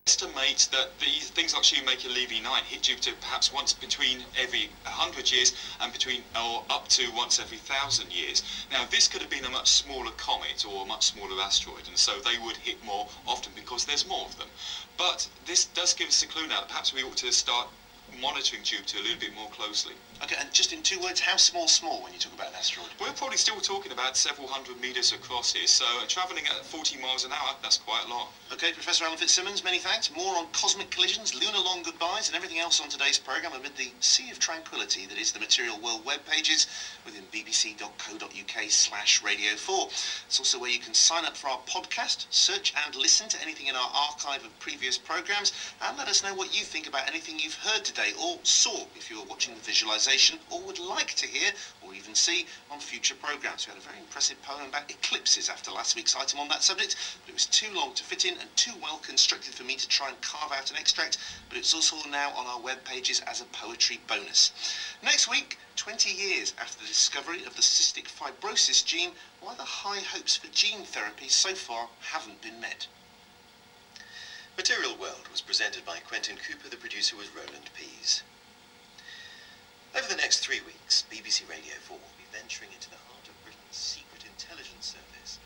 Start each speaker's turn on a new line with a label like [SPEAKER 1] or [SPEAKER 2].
[SPEAKER 1] estimate that these things like Shoemaker Levy 9 hit Jupiter perhaps once between every 100 years and or up to once every 1,000 years. Now this could have been a much smaller comet or a much smaller asteroid, and so they would hit more often because there's more of them. But this does give us a clue now that perhaps we ought to start monitoring Jupiter a little bit more closely.
[SPEAKER 2] Okay, and just in 2 words, how small when you talk about an asteroid?
[SPEAKER 1] We're probably still talking about several hundred metres across here, so travelling at 40 miles an hour, that's quite a lot.
[SPEAKER 2] Okay, Professor Alan Fitzsimmons, many thanks. More on cosmic collisions, lunar long goodbyes and everything else on today's programme amid the sea of tranquility that is the Material World web pages within bbc.co.uk/radio4. It's also where you can sign up for our podcast, search and listen to anything in our archive of previous programmes, and let us know what you think about anything you've heard today or saw if you were watching the visualisation or would like to hear or even see on future programmes. We had a very impressive poem about eclipses after last week's item on that subject, but it was too long to fit in and too well constructed for me to try and carve out an extract, but it's also now on our web pages as a poetry bonus. Next week, 20 years after the discovery of the cystic fibrosis gene, why the high hopes for gene therapy so far haven't been met.
[SPEAKER 3] Material World was presented by Quentin Cooper. The producer was Roland Pease. Over the next 3 weeks, BBC Radio 4 will be venturing into the heart of Britain's secret intelligence service